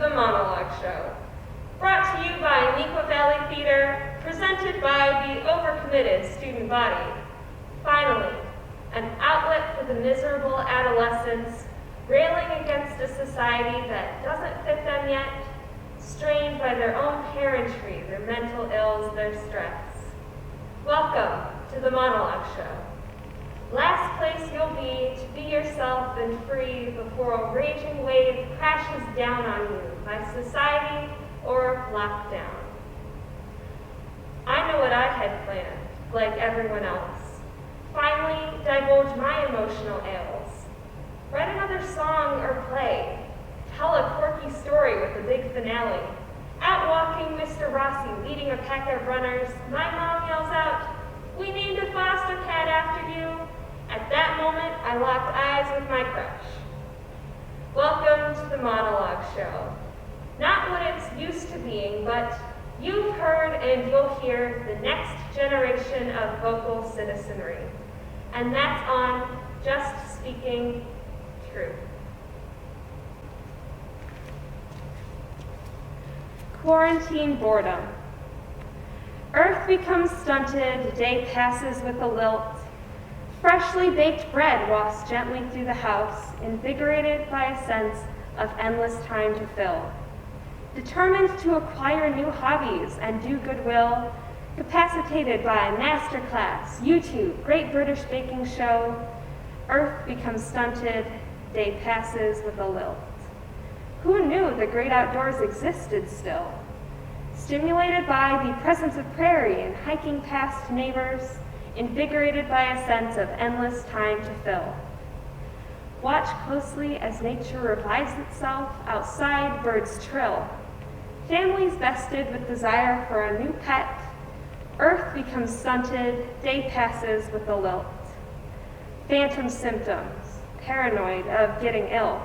the Monologue Show, brought to you by Neuqua Valley Theater, presented by the overcommitted student body. Finally, an outlet for the miserable adolescents railing against a society that doesn't fit them yet, strained by their own parentry, their mental ills, their stress. Welcome to the Monologue Show. Last place you'll be to be yourself and free before a raging wave crashes down on you by society or lockdown. I know what I had planned, like everyone else. Finally, divulge my emotional ails. Write another song or play. Tell a quirky story with a big finale. Out walking Mr. Rossi leading a pack of runners, my mom yells out, "We named a foster cat after you." At that moment, I locked eyes with my crush. Welcome to the Monologue Show. Not what it's used to being, but you've heard and you'll hear the next generation of vocal citizenry. And that's on Just Speaking Truth. Quarantine boredom. Earth becomes stunted, day passes with a lilt. Freshly baked bread wafts gently through the house, invigorated by a sense of endless time to fill. Determined to acquire new hobbies and do goodwill, capacitated by masterclass, YouTube, Great British Baking Show, Earth becomes stunted, day passes with a lilt. Who knew the great outdoors existed still? Stimulated by the presence of prairie and hiking past neighbors, invigorated by a sense of endless time to fill. Watch closely as nature revives itself, outside birds trill. Families vested with desire for a new pet, Earth becomes stunted, day passes with a lilt. Phantom symptoms, paranoid of getting ill,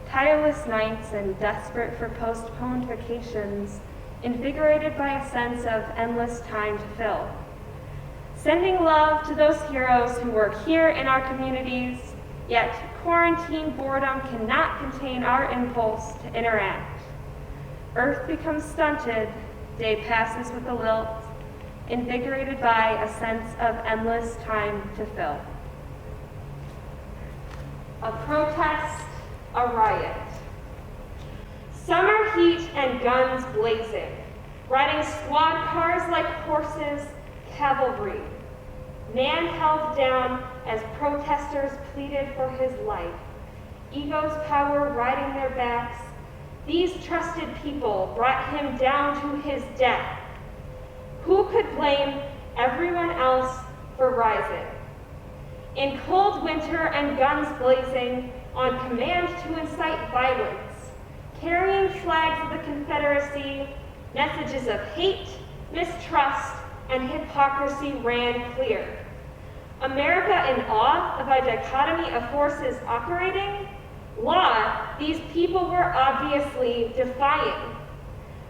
tireless nights and desperate for postponed vacations, invigorated by a sense of endless time to fill. Sending love to those heroes who work here in our communities, yet quarantine boredom cannot contain our impulse to interact. Earth becomes stunted, day passes with a lilt, invigorated by a sense of endless time to fill. A protest, a riot. Summer heat and guns blazing, riding squad cars like horses, cavalry. Man held down as protesters pleaded for his life. Ego's power riding their backs, these trusted people brought him down to his death. Who could blame everyone else for rising? In cold winter and guns blazing, on command to incite violence, carrying flags of the Confederacy, messages of hate, mistrust, and hypocrisy ran clear. America in awe of a dichotomy of forces operating? Law these people were obviously defying.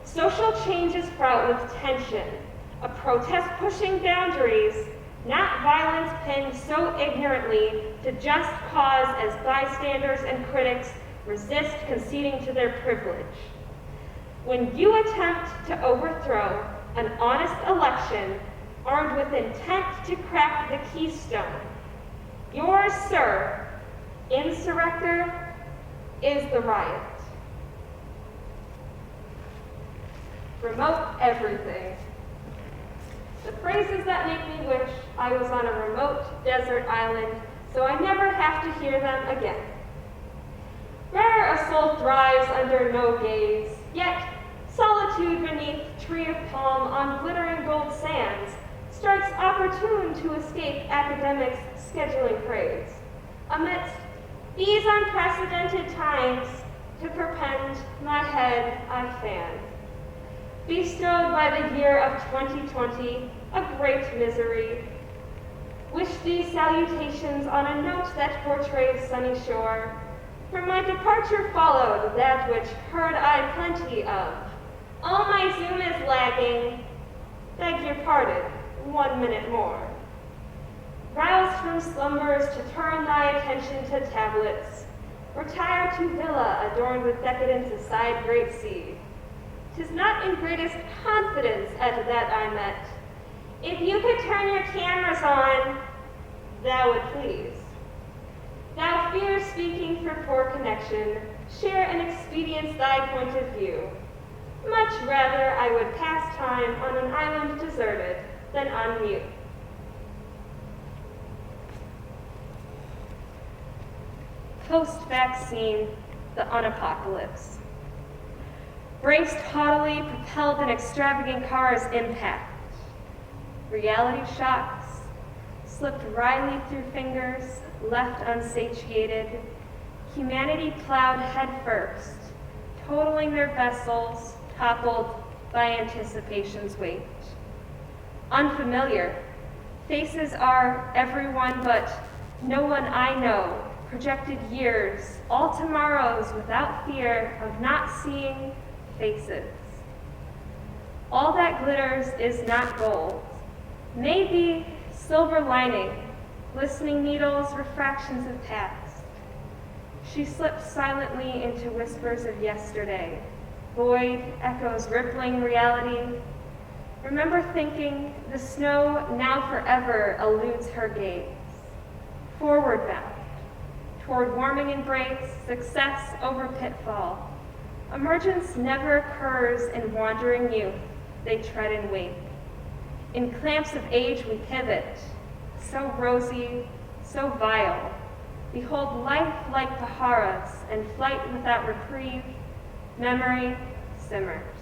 Social change is fraught with tension, a protest pushing boundaries, not violence pinned so ignorantly to just cause as bystanders and critics resist conceding to their privilege. When you attempt to overthrow an honest election armed with intent to crack the keystone, yours, sir, insurrector, is the riot. Remote everything. The phrases that make me wish I was on a remote desert island so I never have to hear them again. Rare a soul thrives under no gaze, yet solitude beneath tree of palm on glittering gold sands strikes opportune to escape academics' scheduling craze. Amidst these unprecedented times, to perpend my head I fan. Bestowed by the year of 2020, a great misery. Wish these salutations on a note that portrays sunny shore. From my departure followed that which heard I plenty of. All my Zoom is lagging. Beg your pardon, 1 minute more. Roused from slumbers to turn thy attention to tablets. Retire to villa adorned with decadence aside great sea. 'Tis not in greatest confidence at that I met. If you could turn your cameras on, thou would please. Thou fear speaking for poor connection, share and experience thy point of view. Much rather I would pass time on an island deserted than on mute. Post-vaccine, the unapocalypse. Braced haughtily, propelled in extravagant cars, impact. Reality shocks, slipped wryly through fingers, left unsatiated. Humanity plowed headfirst, totaling their vessels, toppled by anticipation's weight. Unfamiliar, faces are everyone but no one I know, projected years, all tomorrows without fear of not seeing faces. All that glitters is not gold. Maybe silver lining, glistening needles, refractions of past. She slipped silently into whispers of yesterday, void echoes rippling reality. Remember thinking the snow now forever eludes her gaze. Forward bound, toward warming embrace, success over pitfall. Emergence never occurs in wandering youth, they tread and wait. In clamps of age we pivot, so rosy, so vile. Behold life like Paharas and flight without reprieve, memory simmers.